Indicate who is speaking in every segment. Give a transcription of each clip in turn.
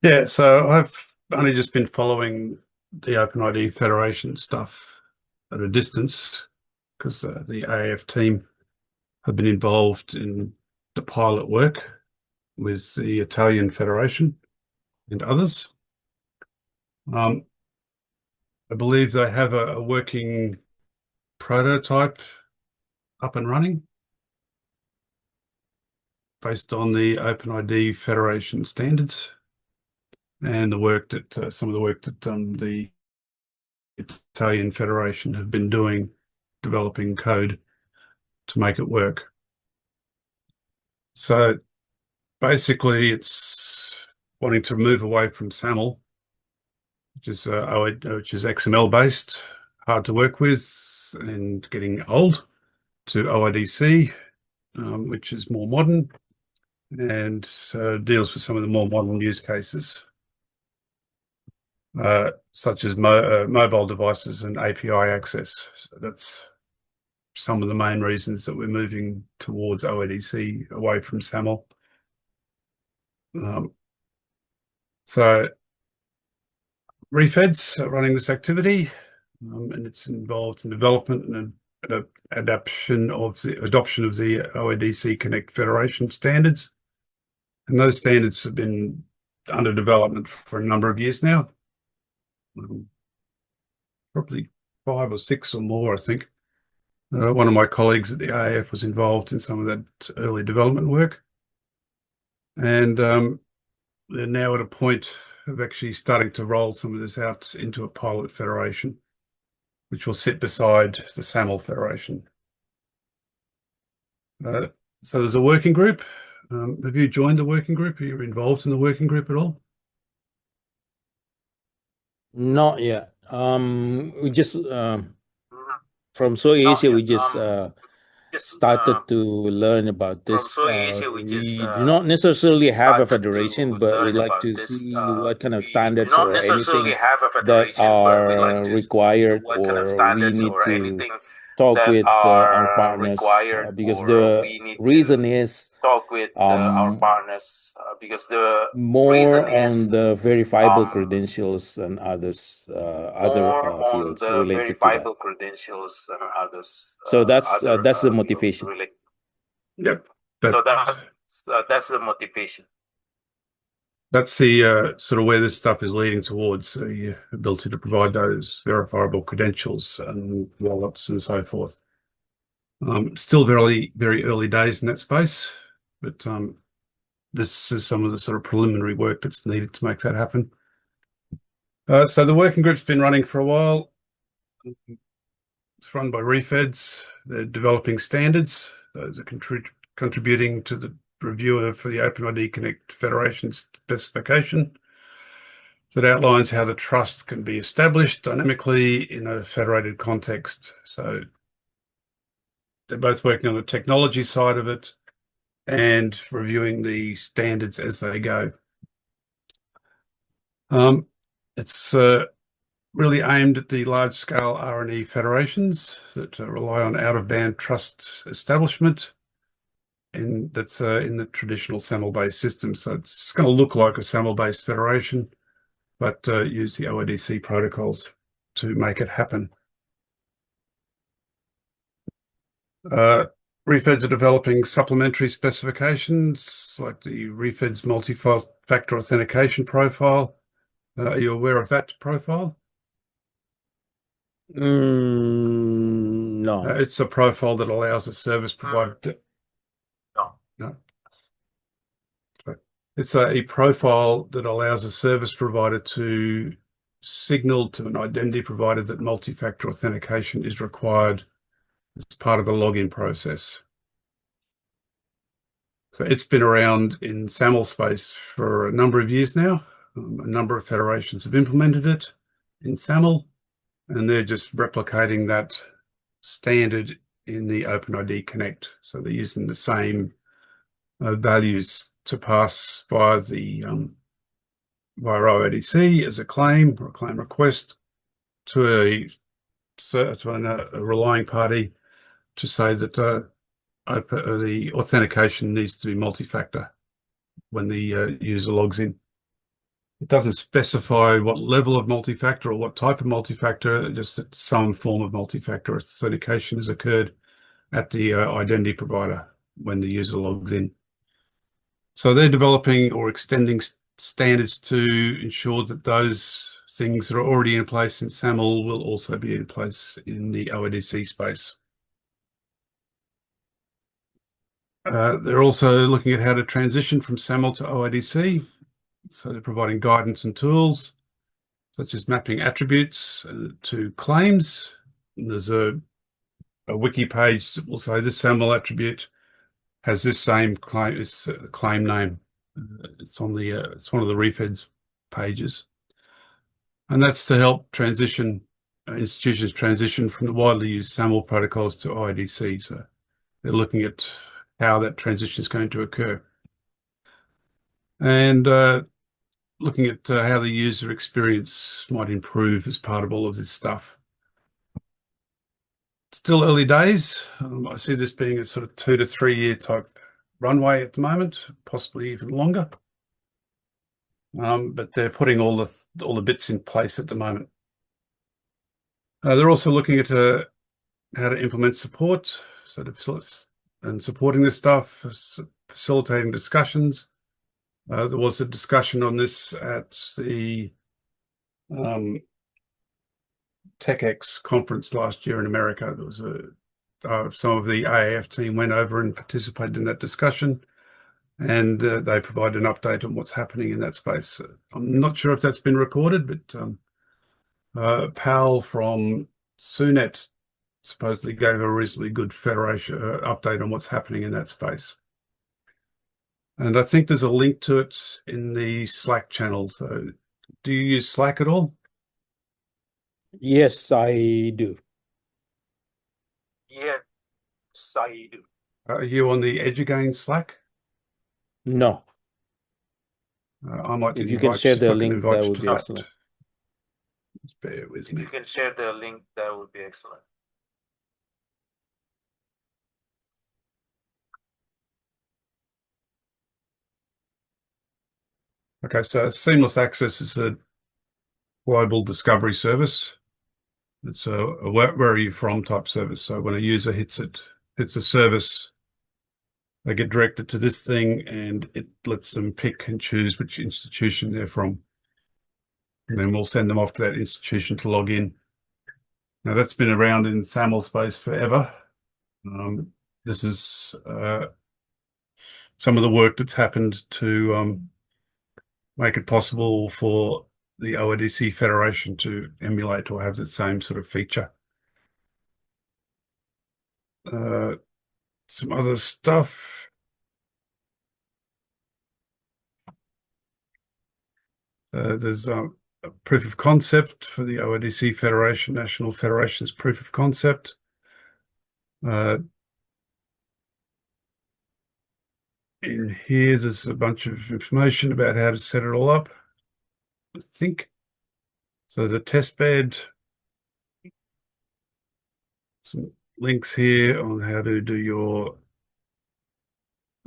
Speaker 1: Yeah, so I've only just been following the OpenID Federation stuff at a distance because the AAF team have been involved in the pilot work with the Italian Federation and others. Um, I believe they have a working prototype up and running based on the OpenID Federation standards and the work that some of the work that the Italian Federation have been doing, developing code to make it work. So basically, it's wanting to move away from SAML, which is XML based, hard to work with, and getting old, to OIDC, which is more modern and deals with some of the more modern use cases, such as mobile devices and API access. So that's some of the main reasons that we're moving towards OIDC away from SAML. So Refed's running this activity, and it's involved in development and adoption of the OIDC Connect Federation standards. And those standards have been under development for a number of years now, probably 5 or 6 or more, I think. One of my colleagues at the AF was involved in some of that early development work. And they're now at a point of actually starting to roll some of this out into a pilot federation, which will sit beside the SAML Federation. So there's a working group. Have you joined the working group? Are you involved in the working group at all?
Speaker 2: Not yet. We just from Soy Asia, we just started to learn about this. We do not necessarily have a federation, but we like to see what kind of standards or anything that are required or we need to talk with our partners because the reason is um, more on the verifiable credentials and other fields related to that. So that's the motivation.
Speaker 1: Yep. That's the sort of where this stuff is leading towards, the ability to provide those verifiable credentials and wallets and so forth. Still very, very early days in that space, but this is some of the sort of preliminary work that's needed to make that happen. So the working group's been running for a while. It's run by Refeds. They're developing standards. Those are contributing to the reviewer for the OpenID Connect Federation specification that outlines how the trust can be established dynamically in a federated context. So they're both working on the technology side of it and reviewing the standards as they go. It's really aimed at the large-scale R&E federations that rely on out-of-band trust establishment, and that's in the traditional SAML-based system. So it's going to look like a SAML-based federation, but use the OIDC protocols to make it happen. Refeds are developing supplementary specifications like the Refeds multi-factor authentication profile. Are you aware of that profile?
Speaker 2: No.
Speaker 1: It's a profile that allows a service provider. No. It's a profile that allows a service provider to signal to an identity provider that multi-factor authentication is required as part of the login process. So it's been around in SAML space for a number of years now. A number of federations have implemented it in SAML, and they're just replicating that standard in the OpenID Connect. So they're using the same values to pass via OIDC as a claim or a claim request to a relying party to say that the authentication needs to be multi-factor when the user logs in. It doesn't specify what level of multi-factor or what type of multi-factor, just that some form of multi-factor authentication has occurred at the identity provider when the user logs in. So they're developing or extending standards to ensure that those things that are already in place in SAML will also be in place in the OIDC space. They're also looking at how to transition from SAML to OIDC. So they're providing guidance and tools, such as mapping attributes to claims. And there's a wiki page that will say this SAML attribute has this same claim name. It's on the it's one of the refeds pages, and that's to help transition institutions transition from the widely used SAML protocols to OIDC. So they're looking at how that transition is going to occur, and looking at how the user experience might improve as part of all of this stuff. Still early days. I see this being a sort of 2 to 3 year type runway at the moment, possibly even longer. But they're putting all the bits in place at the moment. They're also looking at how to implement support, and supporting this stuff, facilitating discussions. There was a discussion on this at the TechX conference last year in America. There was some of the AAF team went over and participated in that discussion, and they provided an update on what's happening in that space. I'm not sure if that's been recorded, but Pal from SUNET supposedly gave a reasonably good Federation update on what's happening in that space. And I think there's a link to it in the Slack channel. So do you use Slack at all?
Speaker 2: Yes, I do. Yes, I do.
Speaker 1: Are you on the EduGain Slack?
Speaker 2: No.
Speaker 1: I might
Speaker 2: If you can share the link, that would be excellent.
Speaker 1: Just bear with me.
Speaker 2: If you can share the link, that would be excellent.
Speaker 1: Okay, so Seamless Access is a global discovery service. It's a where are you from type service. So when a user hits a service, they get directed to this thing, and it lets them pick and choose which institution they're from. And then we'll send them off to that institution to log in. Now that's been around in SAML space forever. This is some of the work that's happened to make it possible for the OIDC Federation to emulate or have the same sort of feature. Some other stuff. There's a proof of concept for the OIDC Federation, National Federation's proof of concept. In here, there's a bunch of information about how to set it all up, I think. So the test bed, some links here on how to do your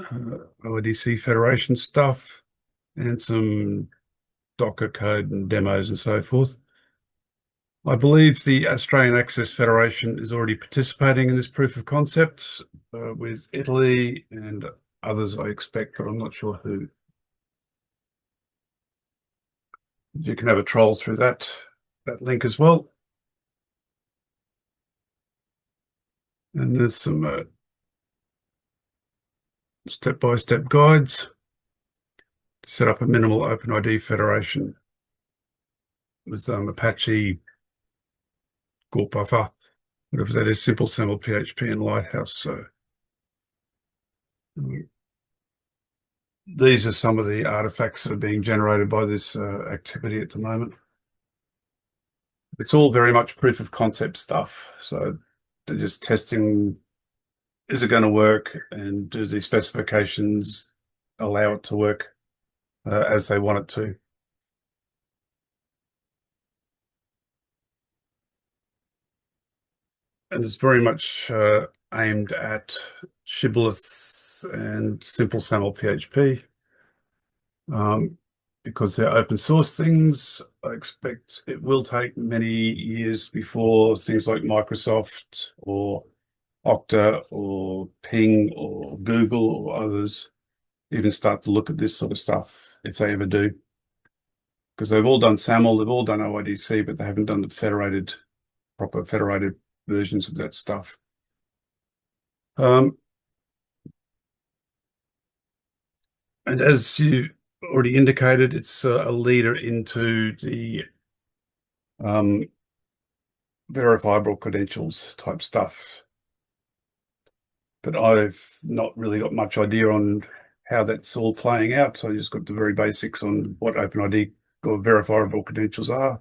Speaker 1: OIDC Federation stuff, and some Docker code and demos and so forth. I believe the Australian Access Federation is already participating in this proof of concept with Italy and others, I expect, but I'm not sure who. You can have a troll through that link as well. And there's some step-by-step guides to set up a minimal OpenID federation with Apache, Gort Buffer, whatever that is, Simple SAML PHP, and Lighthouse. So these are some of the artifacts that are being generated by this activity at the moment. It's all very much proof of concept stuff. So they're just testing, is it going to work, and do the specifications allow it to work as they want it to. And it's very much aimed at Shibboleth and Simple SAML PHP. because they're open source things, I expect it will take many years before things like Microsoft or Okta or Ping or Google or others even start to look at this sort of stuff, if they ever do. Because they've all done SAML, they've all done OIDC, but they haven't done the proper federated versions of that stuff. And as you already indicated, it's a leader into the verifiable credentials type stuff. But I've not really got much idea on how that's all playing out. So I just got the very basics on what OpenID or verifiable credentials are.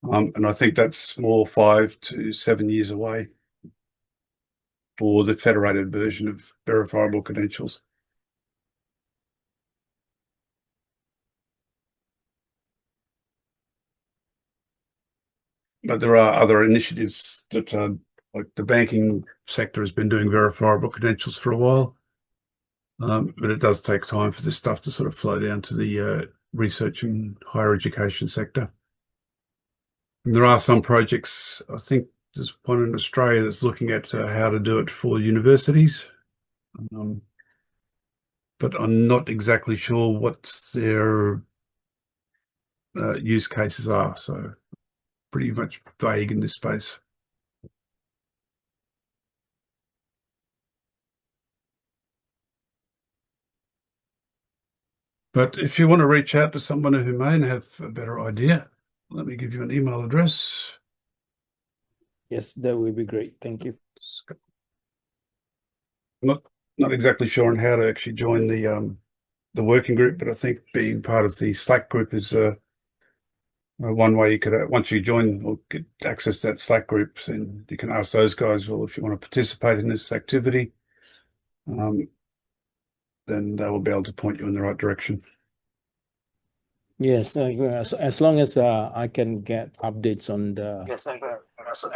Speaker 1: And I think that's more 5 to 7 years away for the federated version of verifiable credentials. But there are other initiatives that like the banking sector has been doing verifiable credentials for a while. But it does take time for this stuff to sort of flow down to the research and higher education sector. And there are some projects, I think there's one in Australia that's looking at how to do it for universities. But I'm not exactly sure what their use cases are. So pretty much vague in this space. But if you want to reach out to someone who may have a better idea, let me give you an email address.
Speaker 2: Yes, that would be great. Thank you.
Speaker 1: I'm not exactly sure on how to actually join the working group, but I think being part of the Slack group is one way you could, once you join or get access to that Slack group, then you can ask those guys, well, if you want to participate in this activity, then they will be able to point you in the right direction.
Speaker 2: Yes, as long as I can get updates on the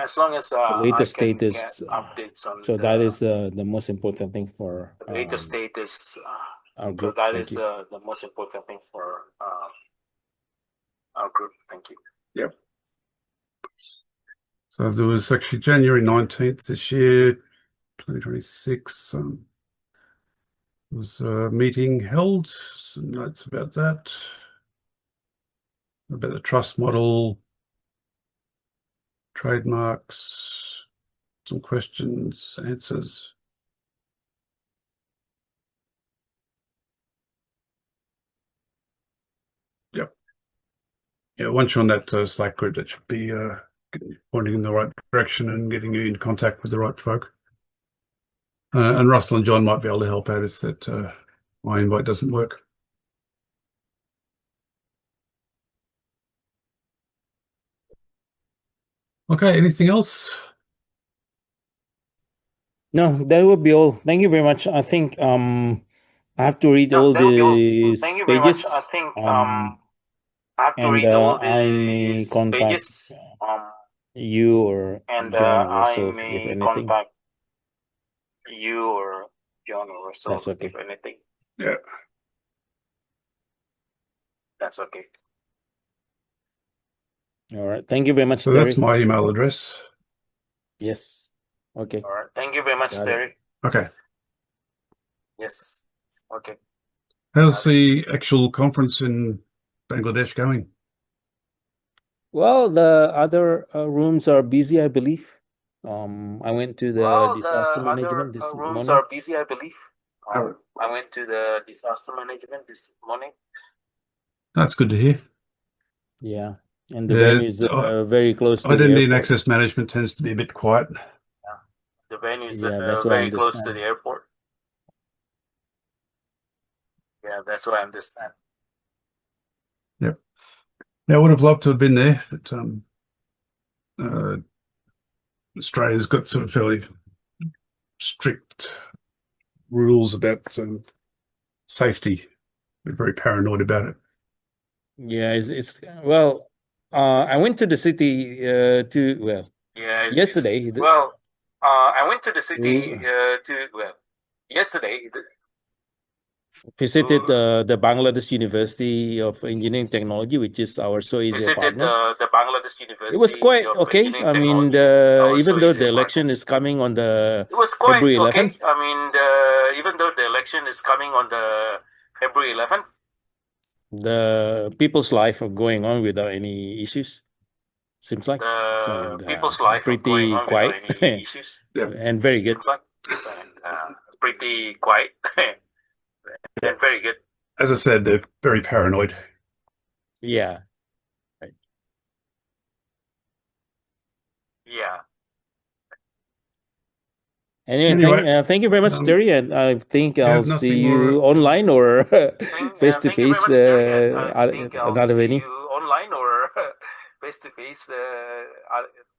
Speaker 3: as long as
Speaker 2: latest
Speaker 3: I can
Speaker 2: status.
Speaker 3: get updates on
Speaker 2: So that is the most important thing for
Speaker 3: the latest status.
Speaker 2: our
Speaker 3: So
Speaker 2: group.
Speaker 3: that
Speaker 2: Thank
Speaker 3: is
Speaker 2: you.
Speaker 3: the most important thing for our group. Thank you.
Speaker 1: Yep. So there was actually January 19th this year, 2026. Was a meeting held, some notes about that, about the trust model, trademarks, some questions, answers. Yep. Yeah, once you're on that Slack group, that should be pointing in the right direction and getting you in contact with the right folk. And Russell and John might be able to help out if that my invite doesn't work. Okay, anything else?
Speaker 2: No, that would be all. Thank you very much. I think I have to read all these
Speaker 3: Thank you very
Speaker 2: pages.
Speaker 3: much. I think I have to
Speaker 2: And
Speaker 3: read all
Speaker 2: I may
Speaker 3: these
Speaker 2: contact
Speaker 3: pages.
Speaker 2: you or
Speaker 3: And
Speaker 2: John or
Speaker 3: I
Speaker 2: Russell if
Speaker 3: may
Speaker 2: anything.
Speaker 3: contact you or John or Russell
Speaker 2: That's okay.
Speaker 3: if anything.
Speaker 1: Yeah.
Speaker 3: That's okay.
Speaker 2: All right. Thank you very much,
Speaker 1: So
Speaker 2: Terry.
Speaker 1: that's my email address.
Speaker 2: Yes. Okay.
Speaker 3: All right. Thank you very much,
Speaker 2: Got it.
Speaker 3: Terry.
Speaker 1: Okay.
Speaker 3: Yes. Okay.
Speaker 1: How's the actual conference in Bangladesh going?
Speaker 2: Well, the other rooms are busy, I believe. I went to the disaster management this
Speaker 3: rooms
Speaker 2: morning.
Speaker 3: are busy, I believe.
Speaker 1: Oh.
Speaker 3: I went to the disaster management this morning.
Speaker 1: That's good to hear.
Speaker 2: Yeah, and the venue is very close to the
Speaker 1: Identity and
Speaker 2: airport.
Speaker 1: access management tends to be a bit quiet.
Speaker 3: The venue is
Speaker 2: Yeah, that's what I
Speaker 3: very close to
Speaker 2: understand.
Speaker 3: the airport. Yeah, that's what I understand.
Speaker 1: Yep. Yeah, I would have loved to have been there, but Australia's got sort of fairly strict rules about safety. We're very paranoid about it.
Speaker 2: Yeah, it's well. I went to the city yesterday.
Speaker 3: I went to the city yesterday.
Speaker 2: visited the Bangladesh University of Engineering Technology, which is our so easy partner.
Speaker 3: the Bangladesh University.
Speaker 2: It was quite okay. I mean, even though the election is coming on the February 11th.
Speaker 3: I mean, even though the election is coming on the February 11th,
Speaker 2: the people's life are going on without any issues. Seems like
Speaker 3: people's life are
Speaker 2: pretty
Speaker 3: going on
Speaker 2: quiet
Speaker 3: without any issues.
Speaker 2: and very good.
Speaker 3: Seems like pretty quiet and very good.
Speaker 1: As I said, they're very paranoid.
Speaker 2: Yeah.
Speaker 3: Yeah.
Speaker 2: Anyway, thank you very much, Terry, and I think I'll see you online or face to face another venue.
Speaker 3: Online or face to face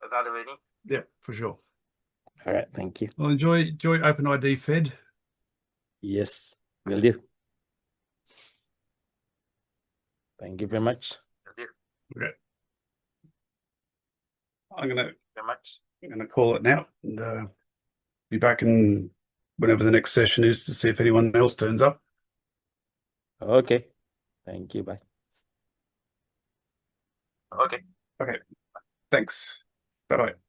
Speaker 3: another venue.
Speaker 1: Yeah, for sure.
Speaker 2: All right, thank you.
Speaker 1: Well, enjoy OpenID Fed.
Speaker 2: Yes, will do. Thank you very much.
Speaker 1: Okay. I'm gonna call it now and be back in whenever the next session is to see if anyone else turns up.
Speaker 2: Okay. Thank you. Bye.
Speaker 3: Okay.
Speaker 1: Thanks. Bye-bye.